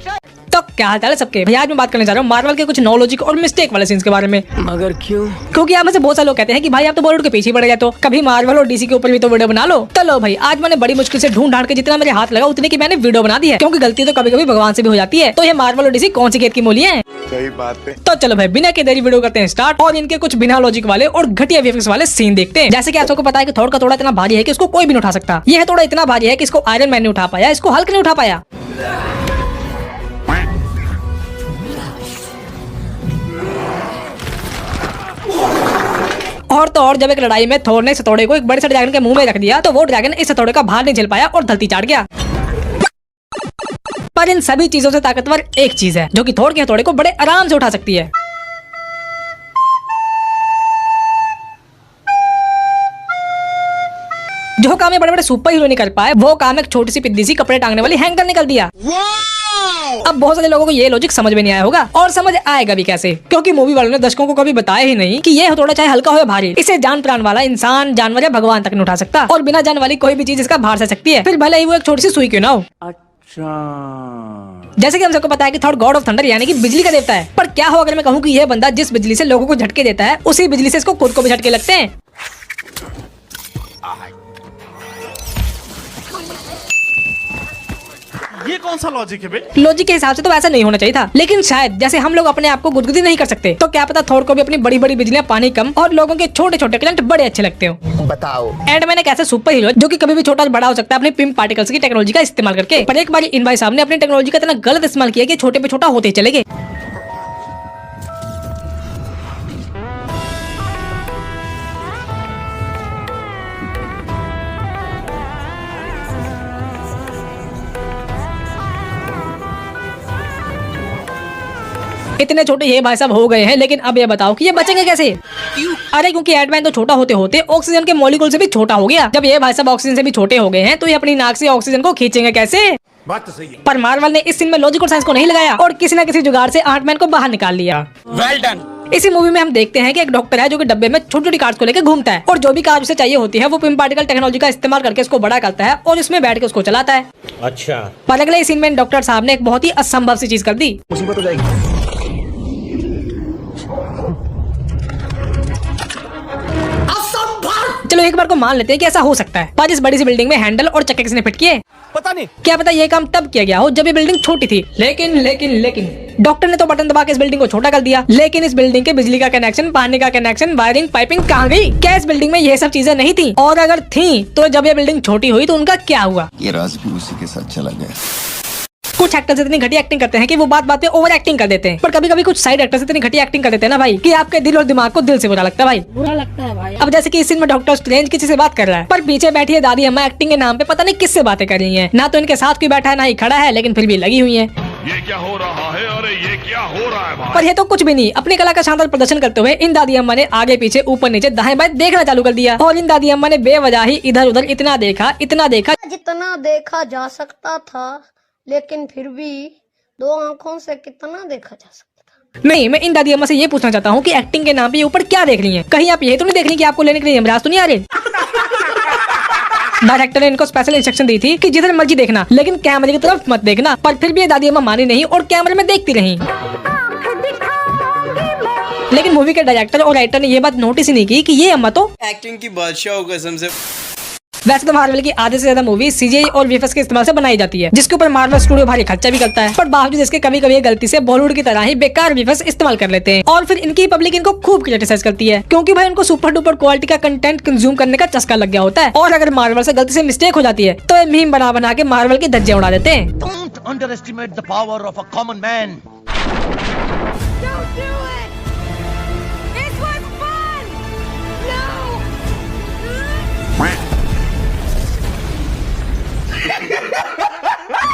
तो क्या हाल चाल है सबके भैया। आज मैं बात करने जा रहा हूँ मार्वल के कुछ नो लॉजिक और मिस्टेक वाले सीन्स के बारे में। मगर क्यों? क्योंकि आप में से बहुत सारे लोग कहते हैं कि भाई आप तो बॉलीवुड के पीछे पड़ गए, तो कभी मार्वल और डीसी के ऊपर भी तो वीडियो बना लो। तो लो भाई, आज मैंने बड़ी मुश्किल से ढूंढ ढांड के जितना मेरे हाथ लगा उतने की मैंने वीडियो बना दी है, क्योंकि गलती तो कभी कभी भगवान से भी हो जाती है। तो ये मार्वल और डीसी कौन सी खेत की मूली है? सही बात है। तो चलो भाई, बिना के देरी वीडियो करते हैं स्टार्ट और इनके कुछ बिना लॉजिक वाले और घटिया वीएफएक्स वाले सीन देखते हैं। जैसे कि आप सबको पता है कि थोर का थोड़ा इतना भारी है कि इसको कोई भी नहीं उठा सकता। यह है थोड़ा इतना भारी है कि इसको आयरन मैन नहीं उठा पाया, इसको हल्क नहीं उठा पाया। और तो और जब एक लड़ाई में थोर ने इस हथौड़े को एक बड़े से ड्रैगन के मुंह में रख दिया तो वो ड्रैगन इस हथौड़े का भार नहीं झेल पाया और धरती चाट गया। पर इन सभी चीजों से ताकतवर एक चीज है जो कि थोर के हथौड़े को बड़े आराम से उठा सकती है। जो काम बड़े बड़े सुपर हीरो नहीं कर पाए वो काम एक छोटी सी पिद्दी सी कपड़े टांगने वाली हैंगर निकल दिया। अब बहुत सारे लोगों को ये लॉजिक समझ में नहीं आया होगा और समझ आएगा भी कैसे, क्योंकि मूवी वालों ने दर्शकों को कभी बताया ही नहीं कि ये हथौड़ा चाहे हल्का हो या भारी, इसे जान प्राण वाला इंसान, जानवर या भगवान तक नहीं उठा सकता और बिना जान वाली कोई भी चीज इसका भार सह सकती है, फिर भले ही वो एक छोटी सी सुई क्यों ना हो। जैसे कि हम सबको पता है कि थॉर गॉड ऑफ थंडर यानी कि बिजली का देवता है। पर क्या हो अगर मैं कहूँ कि यह बंदा जिस बिजली से लोगों को झटके देता है उसी बिजली से इसको खुद को भी झटके लगते हैं। ये कौन सा लॉजिक है बे? लॉजिक के हिसाब से तो ऐसा नहीं होना चाहिए था, लेकिन शायद जैसे हम लोग अपने आप को गुदगुदी नहीं कर सकते तो क्या पता थोर को भी अपनी बड़ी बड़ी बिजलियां पानी कम और लोगों के छोटे छोटे करंट बड़े अच्छे लगते हो। बताओ एंडमैन एक ऐसा सुपर हीरो जो कि कभी भी छोटा और बड़ा हो सकता है अपने पिंप पार्टिकल्स की टेक्नोलॉजी का इस्तेमाल करके। पर एक बार इन भाई साहब ने अपनी टेक्नोलॉजी का इतना गलत इस्तेमाल किया कि छोटे पे छोटा होते चले गए। इतने छोटे ये भाई साहब हो गए हैं, लेकिन अब ये बताओ कि ये बचेंगे कैसे? क्यों? अरे क्योंकि एडमैन तो छोटा होते होते ऑक्सीजन के मॉलिक्यूल से भी छोटा हो गया। जब ये भाई साहब ऑक्सीजन से भी छोटे हो गए हैं तो ये अपनी नाक से ऑक्सीजन को खींचेंगे कैसे? बात तो सही है। पर मार्वल ने इस सीन में लॉजिक और साइंस को नहीं लगाया और किसी न किसी जुगाड़ से एडमैन को बाहर निकाल लिया। Well done. इसी मूवी में हम देखते हैं कि एक डॉक्टर है जो कि डब्बे में छोटी छोटी कार्ड्स को लेकर घूमता है और जो भी कार्ड उसे चाहिए होती है वो पिम पार्टिकल टेक्नोलॉजी का इस्तेमाल करके उसको बड़ा करता है और उसमें बैठ के उसको चलाता है। अच्छा। पर अगले सीन में डॉक्टर साहब ने एक बहुत ही असंभव सी चीज कर दी। मुसीबत हो जाएगी। चलो एक बार को मान लेते हैं कि ऐसा हो सकता है, पर इस बड़ी सी बिल्डिंग में हैंडल और चक्के किसने फिट किए? पता नहीं। क्या पता ये काम तब किया गया हो जब ये बिल्डिंग छोटी थी। लेकिन डॉक्टर ने तो बटन दबा के इस बिल्डिंग को छोटा कर दिया, लेकिन इस बिल्डिंग के बिजली का कनेक्शन, पानी का कनेक्शन, वायरिंग, पाइपिंग कहाँ गई? क्या इस बिल्डिंग में ये सब चीजें नहीं थी? और अगर थी तो जब ये बिल्डिंग छोटी हुई तो उनका क्या हुआ? ये राज भी उसी के साथ चला गया। कुछ एक्टर्स इतनी घटिया एक्टिंग करते हैं कि वो बात पे ओवर एक्टिंग कर देते हैं, पर कभी कभी कुछ साइड एक्टर्स इतनी घटिया एक्टिंग कर देते हैं ना भाई कि आपके दिल और दिमाग को दिल से बुरा लगता है भाई। बुरा लगता है भाई। अब जैसे कि इस सीन में डॉक्टर स्ट्रेंज किसी से बात कर रहा है पर पीछे बैठी है दादी अम्मा एक्टिंग के नाम पे पता नहीं किससे बातें कर रही हैं। ना तो इनके साथ कोई बैठा है ना ही खड़ा है, लेकिन फिर भी लगी हुई है। ये क्या हो रहा है? अरे ये क्या हो रहा है भाई? पर ये तो कुछ भी नहीं, अपनी कला का शानदार प्रदर्शन करते हुए इन दादी अम्मा ने आगे पीछे ऊपर नीचे दाएं बाएं देखना चालू कर दिया और इन दादी अम्मा ने बेवजह ही इधर उधर इतना देखा जितना देखा जा सकता था, लेकिन फिर भी दो आंखों से कितना देखा जा सकता था। नहीं, मैं इन दादी अम्मा से ये पूछना चाहता हूँ कि एक्टिंग के नाम पे ऊपर क्या देख रही हैं? कहीं आप ये तो नहीं देख रही कि आपको लेने के लिए यमराज तो नहीं आ रहे? डायरेक्टर ने इनको स्पेशल इंस्ट्रक्शन दी थी कि जिधर मर्जी देखना लेकिन कैमरे की तरफ मत देखना, पर फिर भी ये दादी अम्मा मानी नहीं और कैमरे में देखती रही। लेकिन मूवी के डायरेक्टर और राइटर ने ये बात नोटिस ही नहीं की कि ये अम्मा तो एक्टिंग की बादशाह हो कसम से। वैसे तो मार्वल की आधे से ज्यादा मूवी सीजीआई और वीएफएक्स के इस्तेमाल से बनाई जाती है, जिसके ऊपर मार्वल स्टूडियो भारी खर्चा भी करता है, पर बावजूद इसके कभी कभी गलती से बॉलीवुड की तरह ही बेकार वीएफएक्स इस्तेमाल कर लेते हैं और फिर इनकी पब्लिक इनको खूब क्रिटिसाइज करती है, क्योंकि भाई उनको सुपर डुपर क्वालिटी का कंटेंट कंज्यूम करने का चस्का लग गया होता है और अगर मार्वल से गलती से मिस्टेक हो जाती है तो ये मीम बना बना के मार्वल की धज्जियां उड़ा देते हैं। Don't underestimate the power of a common man. Don't do it! This was fun! No!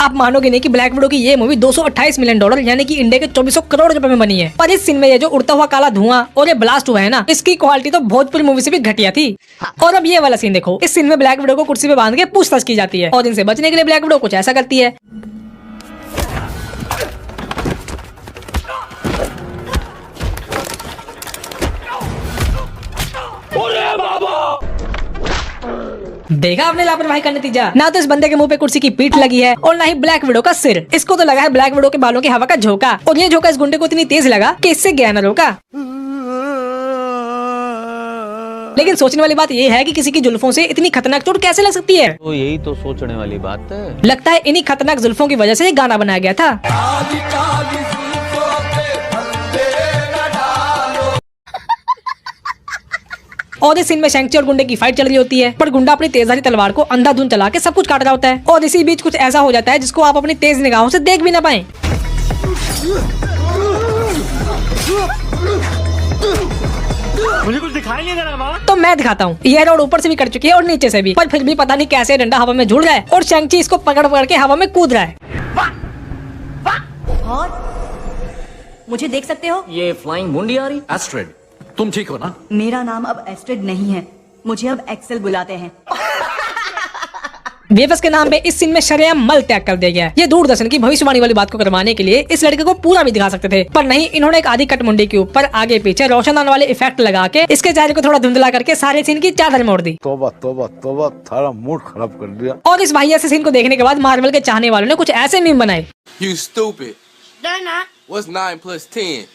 आप मानोगे नहीं कि ब्लैक विडो की ये मूवी 228 मिलियन डॉलर यानी कि इंडिया के 2400 करोड़ रुपए में बनी है। पर इस सीन में ये जो उड़ता हुआ काला धुआं और ये ब्लास्ट हुआ है ना, इसकी क्वालिटी तो भोजपुरी मूवी से भी घटिया थी। और अब ये वाला सीन देखो, इस सीन में ब्लैक विडो को कुर्सी पे बांध के पूछताछ की जाती है और इनसे बचने के लिए ब्लैक विडो कुछ ऐसा करती है। देखा आपने लापरवाही का नतीजा। ना तो इस बंदे के मुंह पे कुर्सी की पीठ लगी है और ना ही ब्लैक विडो का सिर। इसको तो लगा है ब्लैक विडो के बालों की हवा का झोंका, और ये झोंका इस गुंडे को इतनी तेज लगा कि इससे गया न रोका। लेकिन सोचने वाली बात ये है कि किसी की जुल्फों से इतनी खतरनाक चोट कैसे लग सकती है। तो यही तो सोचने वाली बात है। लगता है इन्हीं खतरनाक जुल्फों की वजह से ये गाना बनाया गया था। और इस सीन में शैंक्ची और गुंडे की फाइट चल रही होती है, पर गुंडा अपनी तेजधारी तलवार को अंधाधुंध चला के सब कुछ काट रहा होता है, और इसी बीच कुछ ऐसा हो जाता है जिसको आप अपनी तेज निगाहों से देख भी ना पाएं। मुझे कुछ दिखाई नहीं दे रहा माँ। तो मैं दिखाता हूँ। यह रोड ऊपर से भी कट चुकी है और नीचे से भी, पर फिर भी पता नहीं कैसे डंडा हवा में जुड़ रहा है और शैंक्ची इसको पकड़ पकड़ के हवा में कूद रहा है। और मुझे देख सकते हो? ये फ्लाइंग मुंडी आ रही। एस्ट्रेड, तुम ठीक हो ना? मेरा नाम अब एस्ट्रेड नहीं है, मुझे अब एक्सेल बुलाते हैं। वीएफएक्स के नाम पे इस सीन में शरेआम मल त्याग कर दिया गया। ये दूरदर्शन की भविष्यवाणी वाली बात को करवाने के लिए इस लड़के को पूरा भी दिखा सकते थे, पर नहीं, इन्होंने एक आधी कट मुंडी के ऊपर आगे पीछे रोशन आने वाले इफेक्ट लगा के इसके चेहरे को थोड़ा धुंधला करके सारे सीन की चादर मोड़ दी। तोबा तोबा तोबा, थारा मूड खराब कर दिया। और इस भाई ऐसे सीन को देखने के बाद मार्वल के चाहने वालों ने कुछ ऐसे मीम बनाए। You stupid. They're not. What's 9 plus 10?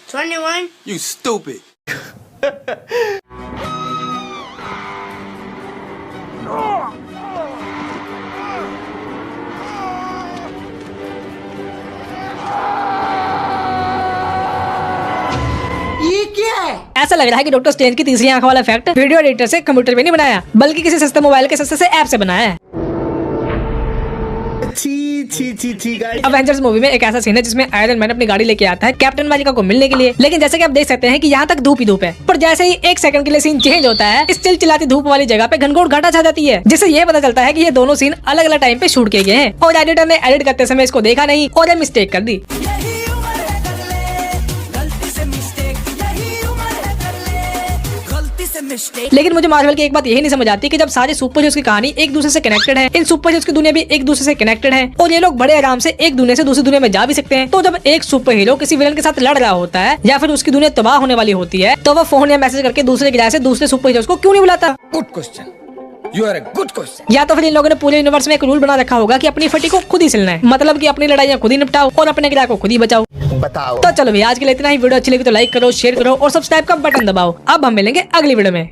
21. You stupid. ये क्या है? ऐसा लग रहा है कि डॉक्टर स्ट्रेंज की तीसरी आंख वाला इफेक्ट वीडियो एडिटर से कंप्यूटर पे नहीं बनाया, बल्कि किसी सस्ते मोबाइल के सस्ते से ऐप से बनाया है। अवेंजर्स मूवी में एक ऐसा सीन है जिसमें आयरन मैन अपनी गाड़ी लेके आता है कैप्टन अमेरिका को मिलने के लिए, लेकिन जैसे कि आप देख सकते हैं कि यहाँ तक धूप ही धूप है, पर जैसे ही एक सेकंड के लिए सीन चेंज होता है, इस चिलचिलाती धूप वाली जगह पे घनघोर घटा छा जाती है, जिससे ये पता चलता है कि ये दोनों सीन अलग अलग टाइम पे शूट किए गए हैं और एडिटर ने एडिट करते समय इसको देखा नहीं और ये मिस्टेक कर दी। लेकिन मुझे मार्वल की एक बात यही नहीं समझ आती कि जब सारे सुपर हीरोज की कहानी एक दूसरे से कनेक्टेड है, इन सुपर हीरोज की दुनिया भी एक दूसरे से कनेक्टेड है और ये लोग बड़े आराम से एक दुनिया से दूसरी दुनिया में जा भी सकते हैं, तो जब एक सुपर हीरो किसी विलन के साथ लड़ रहा होता है या फिर उसकी दुनिया तबाह होने वाली होती है, तो वह फोन या मैसेज करके दूसरे गिराए से दूसरे सुपर हीरोज को क्यों नहीं बुलाता? Good question, you are a good question. या तो फिर इन लोगों ने पूरे यूनिवर्स में एक रूल बना रखा होगा कि अपनी फटी को खुद ही सिलना है, मतलब कि अपनी लड़ाइयाँ खुद ही निपटाओ और अपने गिराए को खुद ही बचाओ। बताओ। तो चलो भैया, आज के लिए इतना ही। वीडियो अच्छी लगी तो लाइक करो, शेयर करो और सब्सक्राइब का बटन दबाओ। अब हम मिलेंगे अगली वीडियो में।